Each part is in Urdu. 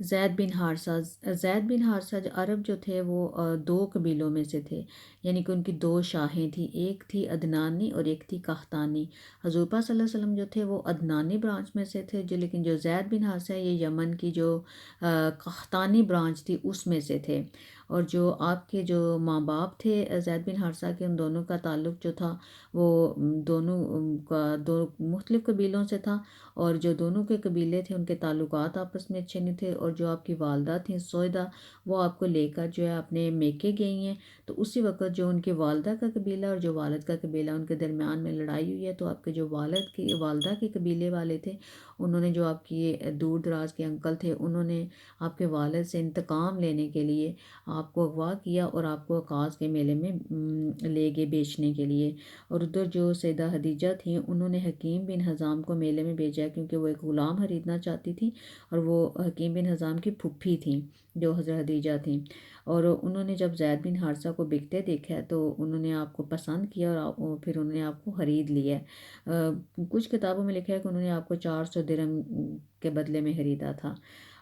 زید بن حارثہ زید بن حارثہ عرب جو تھے وہ دو قبیلوں میں سے تھے، یعنی کہ ان کی دو شاخیں تھیں، ایک تھی عدنانی اور ایک تھی قحطانی۔ حضور پاک صلی اللہ علیہ وسلم جو تھے وہ عدنانی برانچ میں سے تھے، جو لیکن جو زید بن حارثہ یہ یمن کی جو قحطانی برانچ تھی اس میں سے تھے۔ اور جو آپ کے جو ماں باپ تھے زید بن حارثہ کے، ان دونوں کا تعلق جو تھا وہ دونوں کا دو مختلف قبیلوں سے تھا، اور جو دونوں کے قبیلے تھے ان کے تعلقات آپس میں اچھے نہیں تھے۔ اور جو آپ کی والدہ تھیں سویدہ، وہ آپ کو لے کر جو ہے اپنے میکے گئی ہیں، تو اسی وقت جو ان کی والدہ کا قبیلہ اور جو والد کا قبیلہ ان کے درمیان میں لڑائی ہوئی ہے، تو آپ کے جو والدہ کے قبیلے والے تھے، انہوں نے جو آپ کی دور دراز کے انکل تھے، انہوں نے آپ کے والد سے انتقام لینے کے لیے آپ کو اغوا کیا اور آپ کو عکاظ کے میلے میں لے گئے بیچنے کے لیے۔ اور ادھر جو سیدہ خدیجہ تھیں، انہوں نے حکیم بن حزام کو میلے میں بھیجا کیونکہ وہ ایک غلام خریدنا چاہتی تھی، اور وہ حکیم بن حزام کی پھوپھی تھیں جو حضرت خدیجہ تھیں۔ اور انہوں نے جب زید بن حارثہ کو بکتے دیکھا تو انہوں نے آپ کو پسند کیا، اور پھر انہوں نے آپ کو خرید لیا ہے۔ کچھ کتابوں میں لکھا ہے کہ انہوں نے آپ کو 400 درہم کے بدلے میں خریدا تھا۔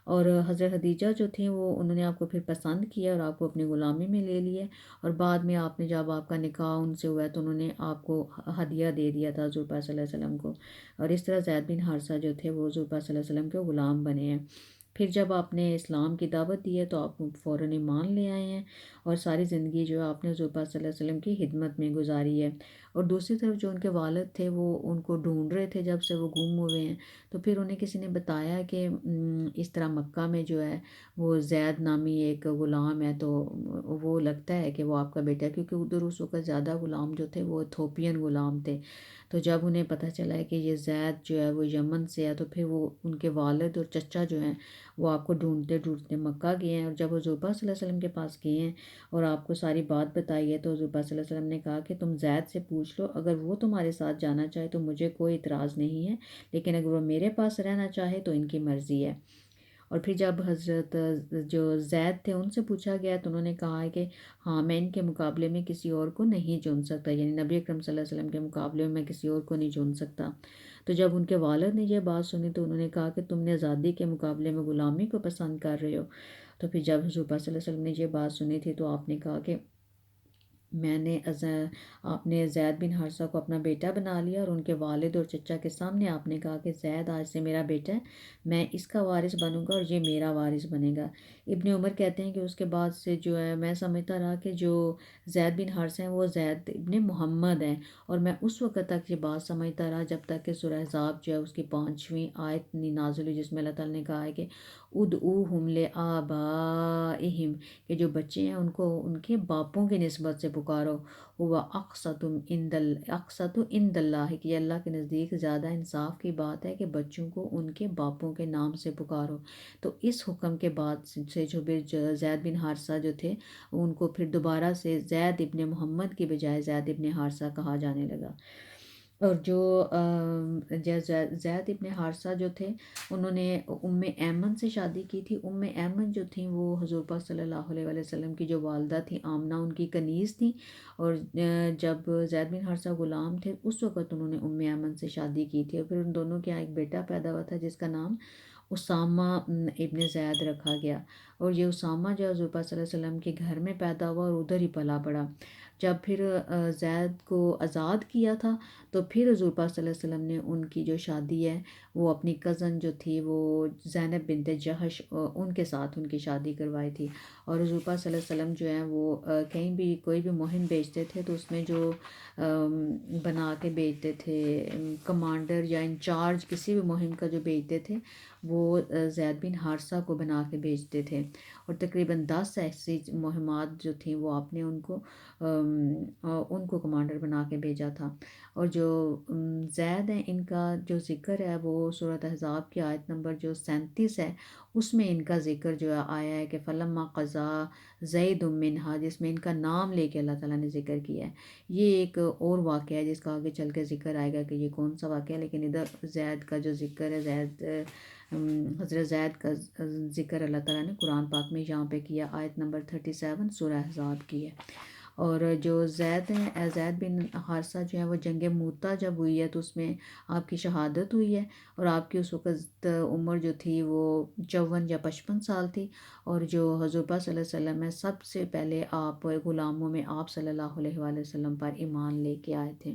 اور حضرت خدیجہ جو تھیں وہ انہوں نے آپ کو پھر پسند کیا اور آپ کو اپنی غلامی میں لے لیے، اور بعد میں آپ نے جب آپ کا نکاح ان سے ہوا ہے تو انہوں نے آپ کو ہدیہ دے دیا تھا حضور پاک صلی اللہ علیہ وسلم کو، اور اس طرح زید بن حارثہ جو تھے وہ حضور پاک صلی اللہ علیہ وسلم کے غلام بنے ہیں۔ پھر جب آپ نے اسلام کی دعوت دی ہے تو آپ فوراً ایمان لے آئے ہیں، اور ساری زندگی جو ہے آپ نے حضور پاک صلی اللہ علیہ وسلم کی خدمت میں گزاری ہے۔ اور دوسری طرف جو ان کے والد تھے وہ ان کو ڈھونڈ رہے تھے جب سے وہ گم ہوئے ہیں، تو پھر انہیں کسی نے بتایا کہ اس طرح مکہ میں جو ہے وہ زید نامی ایک غلام ہے، تو وہ لگتا ہے کہ وہ آپ کا بیٹا ہے، کیونکہ ادھر اس وقت زیادہ غلام جو تھے وہ ایتھوپین غلام تھے۔ تو جب انہیں پتہ چلا ہے کہ یہ زید جو ہے وہ یمن سے ہے، تو پھر وہ ان کے والد اور چچا جو ہیں وہ آپ کو ڈھونڈتے ڈھونڈتے مکہ گئے ہیں، اور جب حضور پاک صلی اللہ علیہ وسلم کے پاس گئے ہیں اور آپ کو ساری بات بتائی ہے، تو حضور پاک صلی اللہ علیہ وسلم نے کہا کہ تم زید سے پوچھ لو، اگر وہ تمہارے ساتھ جانا چاہے تو مجھے کوئی اعتراض نہیں ہے، لیکن اگر وہ میرے پاس رہنا چاہے تو ان کی مرضی ہے۔ اور پھر جب حضرت جو زید تھے ان سے پوچھا گیا تو انہوں نے کہا ہے کہ ہاں میں ان کے مقابلے میں کسی اور کو نہیں چن سکتا، یعنی نبی اکرم صلی اللہ علیہ وسلم کے مقابلے میں کسی اور کو نہیں چن سکتا۔ تو جب ان کے والد نے یہ بات سنی تو انہوں نے کہا کہ تم نے آزادی کے مقابلے میں غلامی کو پسند کر رہے ہو۔ تو پھر جب حضور پاک صلی اللہ علیہ وسلم نے یہ بات سنی تھی تو آپ نے کہا کہ میں نے آپ نے زید بن حارثہ کو اپنا بیٹا بنا لیا، اور ان کے والد اور چچا کے سامنے آپ نے کہا کہ زید آج سے میرا بیٹا ہے، میں اس کا وارث بنوں گا اور یہ میرا وارث بنے گا۔ ابن عمر کہتے ہیں کہ اس کے بعد سے جو ہے میں سمجھتا رہا کہ جو زید بن حارثہ ہیں وہ زید ابن محمد ہیں، اور میں اس وقت تک یہ بات سمجھتا رہا جب تک کہ سورہ احزاب جو ہے اس کی 5ویں آیت نازل ہوئی، جس میں اللہ تعالیٰ نے کہا ہے کہ ادعوہم لآبائہم، کہ جو بچے ہیں ان کو ان کے باپوں کی نسبت سے پکارو، ہوا اقسط عند اللہ، کہ یہ اللہ کے نزدیک زیادہ انصاف کی بات ہے کہ بچوں کو ان کے باپوں کے نام سے پکارو۔ تو اس حکم کے بعد سے جو زید بن حارثہ جو تھے ان کو پھر دوبارہ سے زید ابن محمد کی بجائے زید ابن حارثہ کہا جانے لگا۔ اور جو زید ابن حارثہ جو تھے انہوں نے ام ایمن سے شادی کی تھی۔ ام ایمن جو تھیں وہ حضور پاک صلی اللہ علیہ وآلہ وسلم کی جو والدہ تھیں آمنہ ان کی کنیز تھیں، اور جب زید بن حارثہ غلام تھے اس وقت انہوں نے ام ایمن سے شادی کی تھی، اور پھر ان دونوں کے یہاں ایک بیٹا پیدا ہوا تھا جس کا نام اسامہ ابن زید رکھا گیا۔ اور یہ اسامہ جو حضور پاک صلی اللہ علیہ وسلم کے گھر میں پیدا ہوا اور ادھر ہی پلا بڑھا۔ جب پھر زید کو آزاد کیا تھا تو پھر حضور پاک صلی اللہ علیہ وسلم نے ان کی جو شادی ہے وہ اپنی کزن جو تھی وہ زینب بنت جہش ان کے ساتھ ان کی شادی کروائی تھی۔ اور حضور پاک صلی اللہ علیہ وسلم جو ہیں وہ کہیں بھی کوئی بھی مہم بھیجتے تھے تو اس میں جو بنا کے بھیجتے تھے کمانڈر یا انچارج کسی بھی مہم کا جو بھیجتے تھے وہ زید بن حارثہ کو بنا کے بھیجتے تھے، اور تقریباً 10 ایسی مہمات جو تھیں وہ آپ نے ان کو کمانڈر بنا کے بھیجا تھا۔ اور جو زید ہیں ان کا جو ذکر ہے وہ سورۃ احزاب کی آیت نمبر جو 37 ہے اس میں ان کا ذکر جو ہے آیا ہے کہ فلما قضا زید منہا، جس میں ان کا نام لے کے اللہ تعالیٰ نے ذکر کیا ہے۔ یہ ایک اور واقعہ ہے جس کا آگے چل کے ذکر آئے گا کہ یہ کون سا واقعہ ہے، لیکن ادھر زید کا جو ذکر ہے حضرت زید کا ذکر اللہ تعالیٰ نے قرآن پاک میں یہاں پہ کیا، آیت نمبر 37 سورہ احزاب کی ہے۔ اور جو زید ہیں، زید بن حارثہ جو ہے وہ جنگ موتہ جب ہوئی ہے تو اس میں آپ کی شہادت ہوئی ہے، اور آپ کی اس وقت عمر جو تھی وہ 54 یا 55 سال تھی، اور جو حضور پاک صلی اللہ علیہ وسلم ہے سب سے پہلے آپ غلاموں میں آپ صلی اللہ علیہ وآلہ وسلم پر ایمان لے کے آئے تھے۔